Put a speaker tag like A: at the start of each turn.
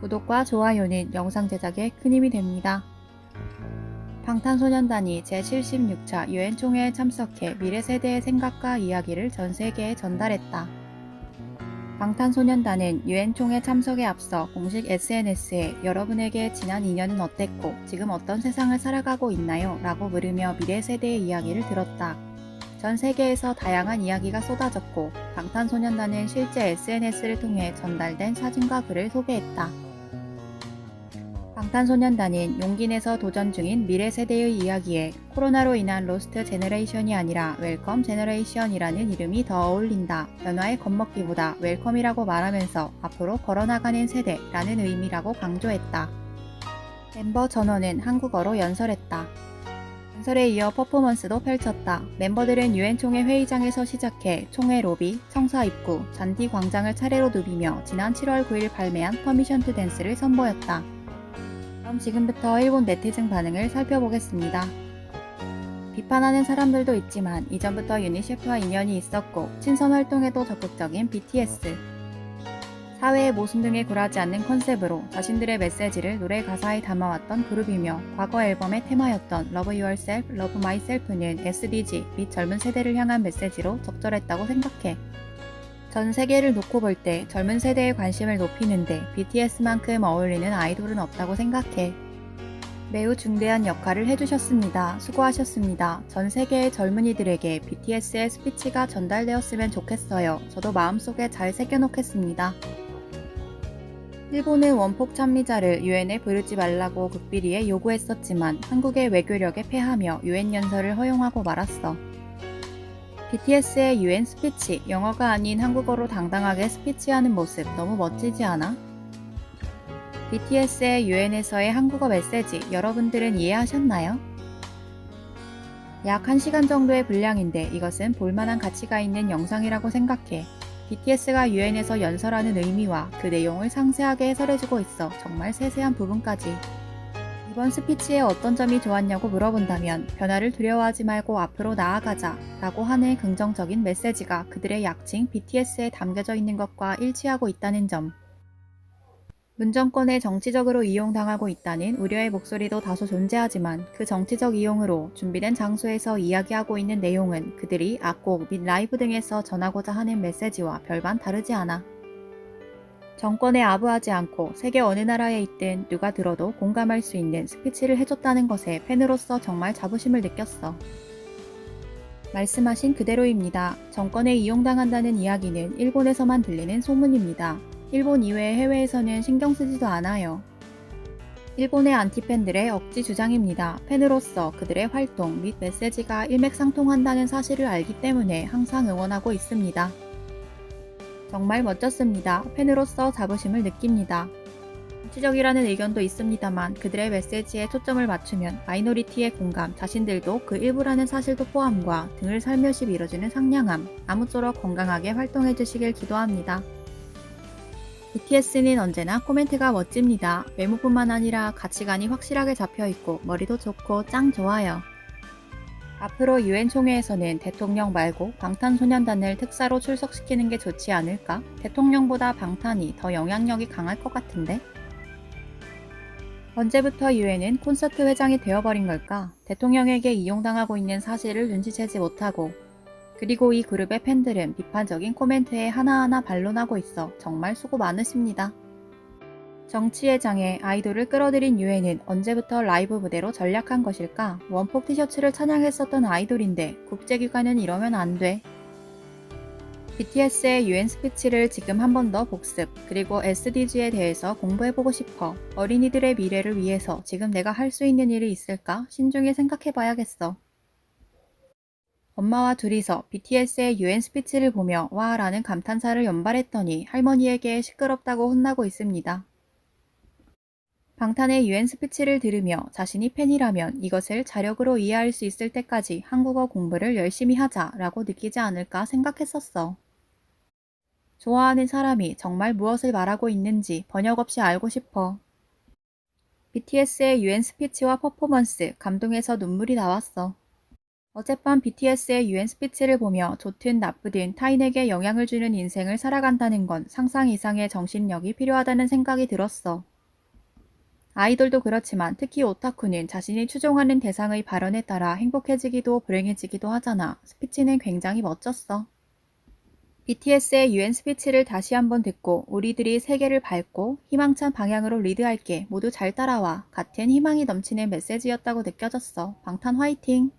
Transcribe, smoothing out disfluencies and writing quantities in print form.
A: 구독과 좋아요는 영상 제작에 큰 힘이 됩니다. 방탄소년단이 제76차 유엔총회에 참석해 미래 세대의 생각과 이야기를 전 세계에 전달했다. 방탄소년단은 유엔총회 참석에 앞서 공식 SNS에 여러분에게 지난 2년은 어땠고 지금 어떤 세상을 살아가고 있나요? 라고 물으며 미래 세대의 이야기를 들었다. 전 세계에서 다양한 이야기가 쏟아졌고 방탄소년단은 실제 SNS를 통해 전달된 사진과 글을 소개했다. 방탄소년단은 용기 내서 도전 중인 미래 세대의 이야기에 코로나로 인한 로스트 제너레이션이 아니라 웰컴 제너레이션이라는 이름이 더 어울린다. 변화에 겁먹기보다 웰컴이라고 말하면서 앞으로 걸어나가는 세대라는 의미라고 강조했다. 멤버 전원은 한국어로 연설했다. 연설에 이어 퍼포먼스도 펼쳤다. 멤버들은 유엔총회 회의장에서 시작해 총회 로비, 청사 입구, 잔디 광장을 차례로 누비며 지난 7월 9일 발매한 퍼미션 투 댄스를 선보였다. 그럼 지금부터 일본 네티즌 반응을 살펴보겠습니다. 비판하는 사람들도 있지만 이전부터 유니셰프와 인연이 있었고 친선 활동에도 적극적인 BTS. 사회의 모순 등에 굴하지 않는 컨셉으로 자신들의 메시지를 노래 가사에 담아왔던 그룹이며 과거 앨범의 테마였던 Love Yourself, Love Myself는 SDG 및 젊은 세대를 향한 메시지로 적절했다고 생각해. 전 세계를 놓고 볼 때 젊은 세대의 관심을 높이는데 BTS만큼 어울리는 아이돌은 없다고 생각해. 매우 중대한 역할을 해주셨습니다. 수고하셨습니다. 전 세계의 젊은이들에게 BTS의 스피치가 전달되었으면 좋겠어요. 저도 마음속에 잘 새겨놓겠습니다. 일본은 원폭 참미자를 유엔에 부르지 말라고 극비리에 요구했었지만 한국의 외교력에 패하며 유엔 연설을 허용하고 말았어. BTS의 유엔 스피치, 영어가 아닌 한국어로 당당하게 스피치하는 모습 너무 멋지지 않아? BTS의 유엔에서의 한국어 메시지 여러분들은 이해하셨나요? 약 1시간 정도의 분량인데 이것은 볼만한 가치가 있는 영상이라고 생각해. BTS가 유엔에서 연설하는 의미와 그 내용을 상세하게 해설해주고 있어. 정말 세세한 부분까지. 이번 스피치에 어떤 점이 좋았냐고 물어본다면 변화를 두려워하지 말고 앞으로 나아가자 라고 하는 긍정적인 메시지가 그들의 약칭 BTS에 담겨져 있는 것과 일치하고 있다는 점. 문정권에 정치적으로 이용당하고 있다는 우려의 목소리도 다소 존재하지만 그 정치적 이용으로 준비된 장소에서 이야기하고 있는 내용은 그들이 악곡 및 라이브 등에서 전하고자 하는 메시지와 별반 다르지 않아. 정권에 아부하지 않고 세계 어느 나라에 있든 누가 들어도 공감할 수 있는 스피치를 해줬다는 것에 팬으로서 정말 자부심을 느꼈어. 말씀하신 그대로입니다. 정권에 이용당한다는 이야기는 일본에서만 들리는 소문입니다. 일본 이외의 해외에서는 신경 쓰지도 않아요. 일본의 안티팬들의 억지 주장입니다. 팬으로서 그들의 활동 및 메시지가 일맥상통한다는 사실을 알기 때문에 항상 응원하고 있습니다. 정말 멋졌습니다. 팬으로서 자부심을 느낍니다. 정치적이라는 의견도 있습니다만 그들의 메시지에 초점을 맞추면 마이너리티의 공감, 자신들도 그 일부라는 사실도 포함과 등을 살며시 밀어주는 상냥함, 아무쪼록 건강하게 활동해주시길 기도합니다. BTS는 언제나 코멘트가 멋집니다. 외모뿐만 아니라 가치관이 확실하게 잡혀있고 머리도 좋고 짱 좋아요. 앞으로 유엔 총회에서는 대통령 말고 방탄소년단을 특사로 출석시키는 게 좋지 않을까? 대통령보다 방탄이 더 영향력이 강할 것 같은데? 언제부터 유엔은 콘서트 회장이 되어버린 걸까? 대통령에게 이용당하고 있는 사실을 눈치채지 못하고 그리고 이 그룹의 팬들은 비판적인 코멘트에 하나하나 반론하고 있어 정말 수고 많으십니다. 정치의 장에 아이돌을 끌어들인 유엔은 언제부터 라이브 무대로 전략한 것일까? 원폭 티셔츠를 찬양했었던 아이돌인데 국제기관은 이러면 안 돼. BTS의 유엔 스피치를 지금 한 번 더 복습, 그리고 SDG에 대해서 공부해보고 싶어. 어린이들의 미래를 위해서 지금 내가 할 수 있는 일이 있을까? 신중히 생각해봐야겠어. 엄마와 둘이서 BTS의 유엔 스피치를 보며 와 라는 감탄사를 연발했더니 할머니에게 시끄럽다고 혼나고 있습니다. 방탄의 유엔 스피치를 들으며 자신이 팬이라면 이것을 자력으로 이해할 수 있을 때까지 한국어 공부를 열심히 하자 라고 느끼지 않을까 생각했었어. 좋아하는 사람이 정말 무엇을 말하고 있는지 번역 없이 알고 싶어. BTS의 유엔 스피치와 퍼포먼스 감동해서 눈물이 나왔어. 어젯밤 BTS의 유엔 스피치를 보며 좋든 나쁘든 타인에게 영향을 주는 인생을 살아간다는 건 상상 이상의 정신력이 필요하다는 생각이 들었어. 아이돌도 그렇지만 특히 오타쿠는 자신이 추종하는 대상의 발언에 따라 행복해지기도 불행해지기도 하잖아. 스피치는 굉장히 멋졌어. BTS의 유엔 스피치를 다시 한번 듣고 우리들이 세계를 밝고 희망찬 방향으로 리드할게. 모두 잘 따라와. 같은 희망이 넘치는 메시지였다고 느껴졌어. 방탄 화이팅!